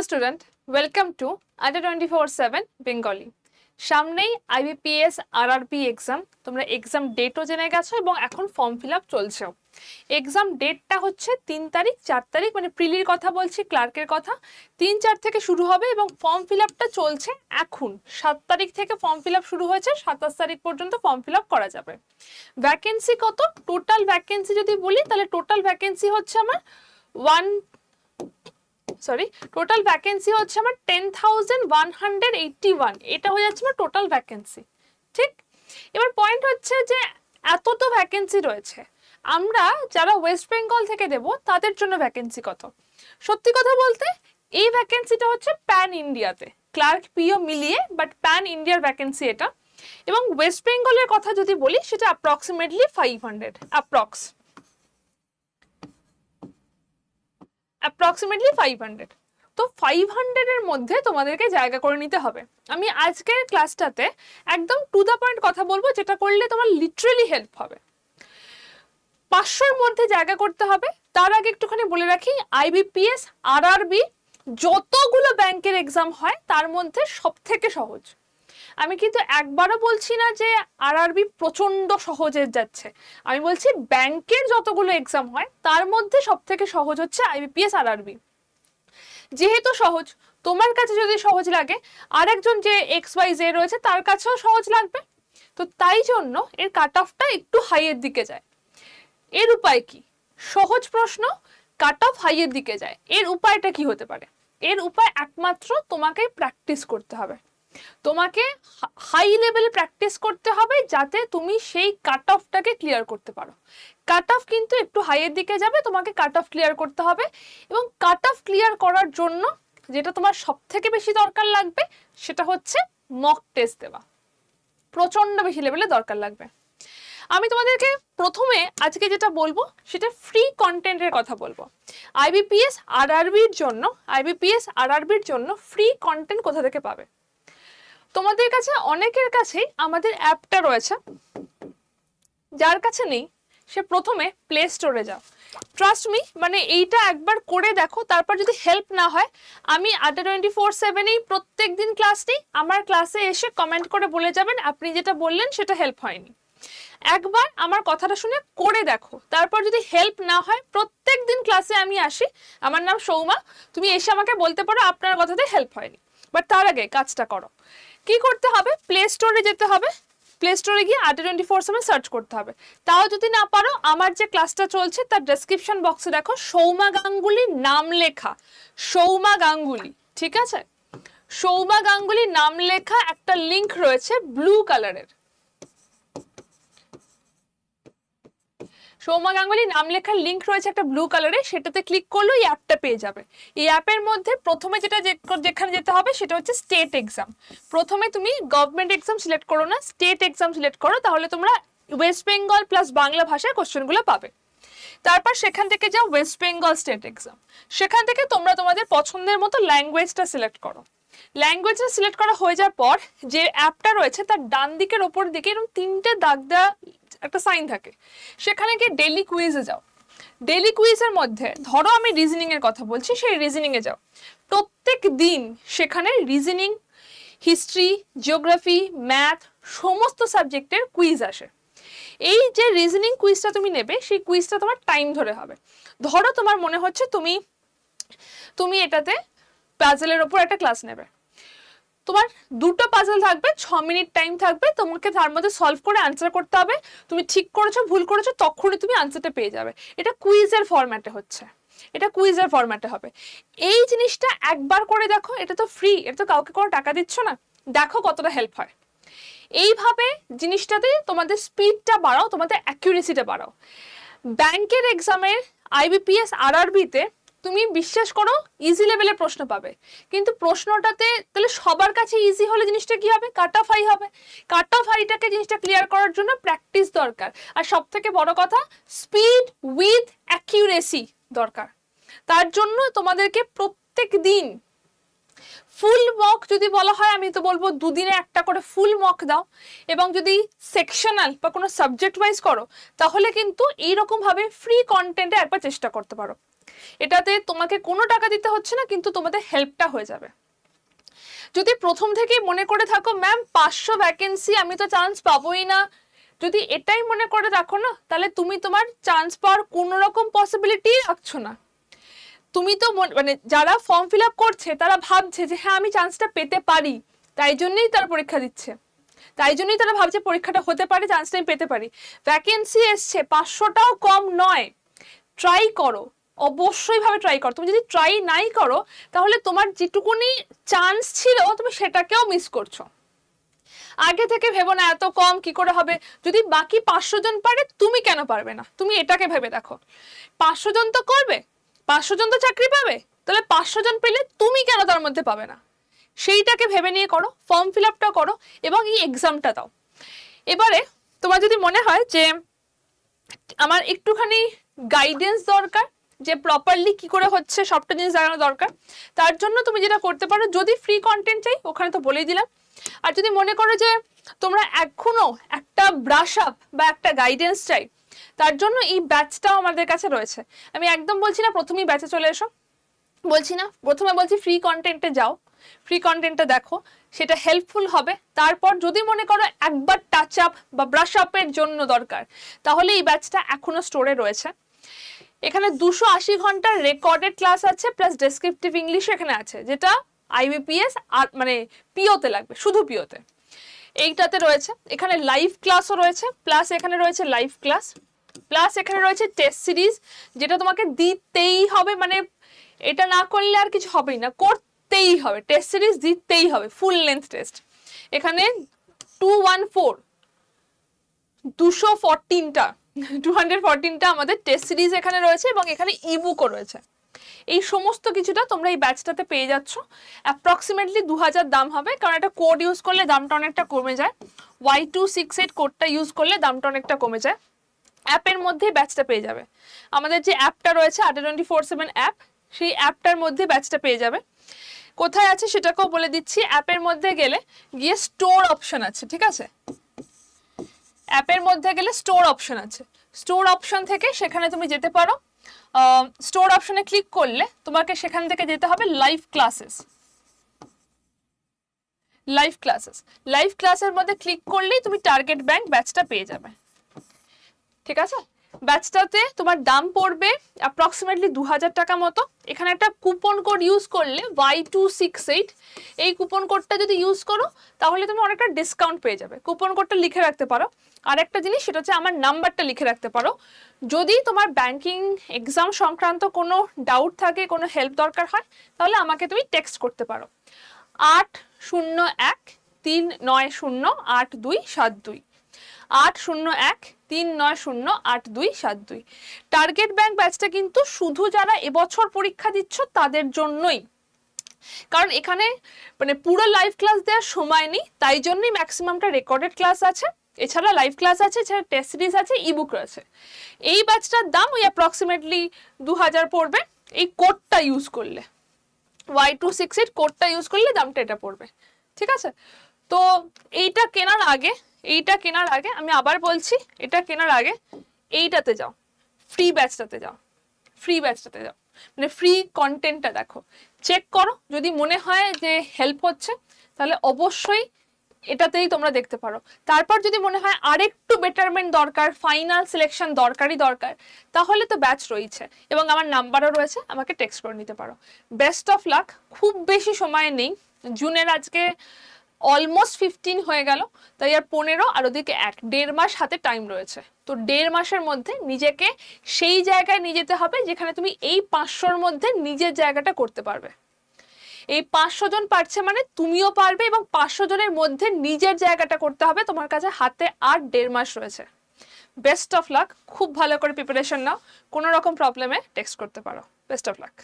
Student, welcome to under 24/7 Bengali. সামনেই IBPS RRB exam. তোমরা exam ডেটও জেনে গেছো এবং এখন ফর্ম ফিল আপ চলছেও। এক্সাম ডেটটা হচ্ছে 3 তারিখ 4 তারিখ, মানে প্রিলির কথা বলছি, ক্লার্কের কথা। 3-4 থেকে শুরু হবে এবং ফর্ম ফিল আপটা চলছে এখন। 7 তারিখ থেকে ফর্ম ফিল আপ শুরু হয়েছে, 27 তারিখ পর্যন্ত ফর্ম ফিল আপ করা যাবে। ভ্যাকেন্সি কত? টোটাল ভ্যাকেন্সি যদি বলি তাহলে টোটাল ভ্যাকেন্সি হচ্ছে আমার টোটাল ভ্যাকেন্সি হচ্ছে আমার 10,181। এটা হয়ে যাচ্ছে আমার টোটাল ভ্যাকেন্সি। ঠিক, এবার পয়েন্ট হচ্ছে যে এত তো ভ্যাকেন্সি রয়েছে, আমরা যারা ওয়েস্ট বেঙ্গল থেকে দেব তাদের জন্য ভ্যাকেন্সি কত? সত্যি কথা বলতে এই ভ্যাকেন্সিটা হচ্ছে প্যান ইন্ডিয়াতে, ক্লার্ক পিও মিলিয়ে, বাট প্যান ইন্ডিয়ার ভ্যাকেন্সি এটা। এবং ওয়েস্ট বেঙ্গলের কথা যদি বলি সেটা অ্যাপ্রক্সিমেটলি 500, অ্যাপ্রক্সিমেটলি 500। তো 500 এর মধ্যে তোমাদেরকে জায়গা করে নিতে হবে। আমি আজকের ক্লাসটাতে একদম টু দ্য পয়েন্ট কথা বলবো, যেটা করলে তোমার লিটারালি হেল্প হবে। 500-র মধ্যে জায়গা করতে হবে। তার আগে একটুখানি বলে রাখি, IBPS RRB যতগুলো ব্যাংকের এক্সাম হয় তার মধ্যে সব থেকে সহজ। আমি কিন্তু একবারও বলছি না যে RRB প্রচন্ড সহজে যাচ্ছে, আমি বলছি ব্যাংকের যতগুলো এক্সাম হয় তার মধ্যে সব থেকে সহজ হচ্ছে IBPS RRB। যেহেতু সহজ, তোমার কাছে যদি সহজ লাগে আরেকজন যে XYZ রয়েছে তার কাছেও সহজ লাগবে। তো তাই জন্য এর কাট অফটা একটু হাইয়ের দিকে যায়। এর উপায় কি? সহজ প্রশ্ন, কাট অফ হাইয়ের দিকে যায়, এর উপায়টা কি হতে পারে? এর উপায় একমাত্র তোমাকে প্র্যাকটিস করতে হবে। তোমাকে হাই লেভেলে প্র্যাকটিস করতে হবে যাতে তুমি সেই কাট অফটাকে ক্লিয়ার করতে পারো। কাট অফ কিন্তু একটু হাইয়ের দিকে যাবে, তোমাকে কাট অফ ক্লিয়ার করতে হবে। এবং কাট অফ ক্লিয়ার করার জন্য যেটা তোমার সব থেকে বেশি দরকার লাগবে সেটা হচ্ছে মক টেস্ট দেওয়া। প্রচন্ড বেশি লেভেলে দরকার লাগবে। আমি তোমাদেরকে প্রথমে আজকে যেটা বলবো সেটা ফ্রি কন্টেন্টের কথা বলবো। IBPS RRBর জন্য ফ্রি কন্টেন্ট কোথা থেকে পাবে? তোমাদের কাছে অনেকের কাছেই আমাদের অ্যাপটা রয়েছে, যার কাছে নেই সে প্রথমে প্লে স্টোরে যাও। ট্রাস্ট মি, মানে এইটা একবার করে দেখো, তারপর যদি হেল্প না হয় আমি আড্ডা 24/7-এই প্রত্যেক দিন ক্লাস নিই। আমার ক্লাসে এসে কমেন্ট করে বলে যাবেন আপনি যেটা বললেন সেটা হেল্প হয়নি। একবার আমার কথাটা শুনে করে দেখো, তারপর যদি হেল্প না হয় প্রত্যেক দিন ক্লাসে আমি আসি, আমার নাম সৌমা, তুমি এসে আমাকে বলতে পারো আপনার কথাতে হেল্প হয়নি। বাট তার আগে কাজটা করো। কি করতে হবে? প্লে স্টোরে যেতে হবে, প্লে স্টোরে গিয়ে আড্ডা 24/7 সার্চ করতে হবে। তাও যদি না পারো, আমার যে ক্লাসটা চলছে তার ডেসক্রিপশন বক্সে দেখো সৌমা গাঙ্গুলি নাম লেখা, সৌমা গাঙ্গুলি, ঠিক আছে, সৌমা গাঙ্গুলি নাম লেখা একটা লিংক রয়েছে ব্লু কালারের। সৌমা গাঙ্গুলি নাম লেখার লিংক রয়েছে একটা ব্লু কালারে, সেটাতে ক্লিক করলে এই অ্যাপটা পেয়ে যাবে। এই অ্যাপের মধ্যে প্রথমে যেখানে যেতে হবে সেটা হচ্ছে স্টেট এক্সাম। প্রথমে তুমি গভর্নমেন্ট এক্সাম সিলেক্ট করো না, স্টেট এক্সাম সিলেক্ট করো, তাহলে তোমরা ওয়েস্ট বেঙ্গল প্লাস বাংলা ভাষার কোশ্চেনগুলো পাবে। তারপর সেখান থেকে যাও ওয়েস্ট বেঙ্গল স্টেট এক্সাম। সেখান থেকে তোমরা তোমাদের পছন্দের মতো ল্যাঙ্গুয়েজটা সিলেক্ট করো। ল্যাঙ্গুয়েজটা সিলেক্ট করা হয়ে যাওয়ার পর যে অ্যাপটা রয়েছে তার ডান দিকের ওপর দিকে এরকম 3টে দাগ দেওয়া একটা সাইন থাকে, সেখানে গিয়ে ডেইলি কুইজে যাও। ডেইলি কুইজের মধ্যে ধরো আমি রিজনিং এর কথা বলছি, সেই রিজনিং এ যাও। প্রত্যেক দিন সেখানে রিজনিং, হিস্ট্রি, জিওগ্রাফি, ম্যাথ সমস্ত সাবজেক্টের কুইজ আসে। এই যে রিজনিং কুইজটা তুমি নেবে, সেই কুইজটা তোমার টাইম ধরে হবে। ধরো তোমার মনে হচ্ছে তুমি এটাতে পাজলের ওপর একটা ক্লাস নেবে, তোমার 2টো পাজল থাকবে, 6 মিনিট টাইম থাকবে, তোমাকে তার মধ্যে সলভ করে আনসার করতে হবে। তুমি ঠিক করেছো ভুল করেছো তখনই তুমি আনসারটা পেয়ে যাবে। এটা কুইজের ফরম্যাটে হচ্ছে, এটা কুইজের ফরম্যাটে হবে। এই জিনিসটা একবার করে দেখো, এটা তো ফ্রি, এটা তো কাউকে কোনো টাকা দিচ্ছ না, দেখো কতটা হেল্প হয়। এইভাবে জিনিসটাতে তোমাদের স্পিডটা বাড়াও, তোমাদের অ্যাকিউরেসিটা বাড়াও। ব্যাংকের এক্সামের IBPS RRBতে তুমি বিশ্বাস করো ইজি লেভেলের প্রশ্ন পাবে, কিন্তু প্রশ্নটাতে তাহলে সবার কাছে ইজি হলে জিনিসটা কি হবে? কাট অফ হাই হবে। কাট অফ হাইটাকে জিনিসটা ক্লিয়ার করার জন্য প্র্যাকটিস দরকার, আর সব থেকে বড় কথা স্পিড উইথ অ্যাকিউরেসি দরকার। তার জন্য তোমাদেরকে প্রত্যেক দিন ফুল মক যদি বলা হয়, আমি তো বলবো 2 দিনে একটা করে ফুল মক দাও। এবং যদি সেকশনাল বা কোনো সাবজেক্ট ওয়াইজ করো তাহলে কিন্তু এইরকম ভাবে ফ্রি কন্টেন্টে একবার চেষ্টা করতে পারো। এটাতে তোমাকে কোনো টাকা দিতে হচ্ছে না, কিন্তু তোমাদের হেল্পটা হয়ে যাবে। যদি প্রথম থেকেই মনে করে থাকো ম্যাম 500 ভ্যাকেন্সি, আমি তো চান্স পাবোই না, যদি এটাই মনে করে রাখো না, তাহলে তুমি তোমার চান্স পাওয়ার কোনো রকম পসিবিলিটি রাখছো না। তুমি তো মানে যারা ফর্ম ফিল আপ করছে তারা ভাবছে যে হ্যাঁ আমি চান্সটা পেতে পারি, তাই জন্যই তারা পরীক্ষা দিচ্ছে, তাই জন্যই তারা ভাবছে পরীক্ষাটা হতে পারে, চান্সটা আমি পেতে পারি। ভ্যাকেন্সি এসছে, 500টাও কম নয়, ট্রাই করো, অবশ্যই ভাবে ট্রাই করো। তুমি যদি ট্রাই নাই করো তাহলে তোমার যেটুকুনি চান্স ছিল তুমি সেটাকেও মিস করছো। আগে থেকে ভেবো না এত কম কি করে হবে, যদি বাকি 500 জন পারে তুমি কেন পারবে না, তুমি এটাকে ভেবে দেখো। 500 জন তো করবে, 500 জন তো চাকরি পাবে, তাহলে 500 জন পেলে তুমি কেন তার মধ্যে পাবে না, সেইটাকে ভেবে নিয়ে করো, ফর্ম ফিল আপটা করো এবং এই এক্সামটা দাও। এবারে তোমার যদি মনে হয় যে আমার একটুখানি গাইডেন্স দরকার, যে প্রপারলি কি করে হচ্ছে সবটা জিনিস জানানো দরকার, তার জন্য তুমি যেটা করতে পারো, যদি ফ্রি কন্টেন্ট চাই ওখানে তো বলেই দিলাম, আর যদি মনে করো যে তোমরা এখনো একটা ব্রাশ আপ বা একটা গাইডেন্স চাই, তার জন্য এই ব্যাচটাও আমাদের কাছে রয়েছে। আমি একদম বলছি না প্রথমেই ব্যাচে চলে এসো, বলছি না, প্রথমে বলছি ফ্রি কন্টেন্টে যাও, ফ্রি কন্টেন্টটা দেখো, সেটা হেল্পফুল হবে। তারপর যদি মনে করো একবার টাচ আপ বা ব্রাশ আপের জন্য দরকার, তাহলে এই ব্যাচটা এখনো স্টোরে রয়েছে। এখানে 280 ঘন্টার রেকর্ডেড ক্লাস আছে, প্লাস ডেসক্রিপটিভ ইংলিশ এখানে আছে, যেটা IBPS আর মানে পিওতে লাগবে, শুধু পিওতে এইটাতে রয়েছে। এখানে লাইভ ক্লাসও রয়েছে, প্লাস এখানে রয়েছে লাইভ ক্লাস, প্লাস এখানে রয়েছে টেস্ট সিরিজ, যেটা তোমাকে দিতেই হবে, মানে এটা না করলে আর কিছু হবেই না, করতেই হবে, টেস্ট সিরিজ দিতেই হবে, ফুল লেন্থ টেস্ট। এখানে 214টা আমাদের টেস্ট সিরিজ এখানে রয়েছে, এবং এখানে ইবুকও রয়েছে। এই সমস্ত কিছুটা তোমরা এই ব্যাচটাতে পেয়ে যাচ্ছ। অ্যাপ্রক্সিমেটলি 2000 দাম হবে, কারণ একটা কোড ইউজ করলে দামটা অনেকটা কমে যায়, Y268 কোডটা ইউজ করলে দামটা অনেকটা কমে যায়। অ্যাপের মধ্যেই ব্যাচটা পেয়ে যাবে, আমাদের যে অ্যাপটা রয়েছে 24/7 অ্যাপ, সেই অ্যাপটার মধ্যে ব্যাচটা পেয়ে যাবে। কোথায় আছে সেটাকেও বলে দিচ্ছি, অ্যাপের মধ্যে গেলে গিয়ে স্টোর অপশন আছে, ঠিক আছে, অ্যাপের মধ্যে গেলে স্টোর অপশন আছে, স্টোর অপশন থেকে সেখানে তুমি যেতে পারো। স্টোর অপশনে ক্লিক করলে তোমাকে সেখান থেকে যেতে হবে live classes, live classes, live ক্লাসের মধ্যে ক্লিক করলেই তুমি টার্গেট ব্যাংক ব্যাচটা পেয়ে যাবে, ঠিক আছে। ব্যাচটাতে তোমার দাম পড়বে অ্যাপ্রক্সিমেটলি 2000 টাকা মতো। এখানে একটা কুপন কোড ইউজ করলে Y268, এই কুপন কোডটা যদি ইউজ করো তাহলে তুমি অনেকটা ডিসকাউন্ট পেয়ে যাবে। কুপন কোডটা লিখে রাখতে পারো। আর একটা জিনিস, সেটা হচ্ছে আমার নাম্বারটা লিখে রাখতে পারো, যদি তোমার ব্যাংকিং এক্সাম সংক্রান্ত কোনো ডাউট থাকে, কোনো হেল্প দরকার হয়, তাহলে আমাকে তুমি টেক্সট করতে পারো 801-390-8272, 801-390-8272। টার্গেট ব্যাংক ব্যাচটা কিন্তু শুধু যারা এবছর পরীক্ষা দিচ্ছ তাদের জন্যই, কারণ এখানে মানে পুরো লাইভ ক্লাস দেওয়ার সময় নেই, তাই জন্যই ম্যাক্সিমামটা রেকর্ডেড ক্লাস আছে, এছাড়া লাইভ ক্লাস আছে, এছাড়া টেস্ট সিরিজ আছে, ইবুক রয়েছে। এই ব্যাচটার দাম ওই অ্যাপ্রক্সিমেটলি 2000 পড়বে, এই কোডটা ইউজ করলে, Y268 কোডটা ইউজ করলে দামটা এটা পড়বে, ঠিক আছে। তো এইটা কেনার আগে আমি আবার বলছি, এটা কেনার আগে এইটাতে যাও, ফ্রি ব্যাচটাতে যাও, ফ্রি ব্যাচটাতে যাও, মানে ফ্রি কন্টেন্টটা দেখো, চেক করো, যদি মনে হয় যে হেল্প হচ্ছে তাহলে অবশ্যই এটাতেই তোমরা দেখতে পারো। তারপর যদি মনে হয় আরেকটু বেটারমেন্ট দরকার, ফাইনাল সিলেকশন দরকার, তাহলে তো ব্যাচ রয়েছে এবং আমার নাম্বারও রয়েছে, আমাকে টেক্সট করে নিতে পারো। Best of luck. খুব বেশি সময় নেই, জুনের আজকে অলমোস্ট 15 হয়ে গেল, তাই আর 15 আর ওদিকে 1.5 মাস হাতে টাইম রয়েছে। তো 1.5 মাসের মধ্যে নিজেকে সেই জায়গায় নিয়ে যেতে হবে যেখানে তুমি এই 500-র মধ্যে নিজের জায়গাটা করতে পারবে। এই 500 জন পারছে মানে তুমিও পারবে, এবং 500 জনের মধ্যে নিজের জায়গাটা করতে হবে। তোমার কাছে হাতে আর 1.5 মাস রয়েছে। Best of luck. খুব ভালো করে প্রিপারেশন নাও, কোনো রকম প্রবলেমে টেক্সট করতে পারো। Best of luck.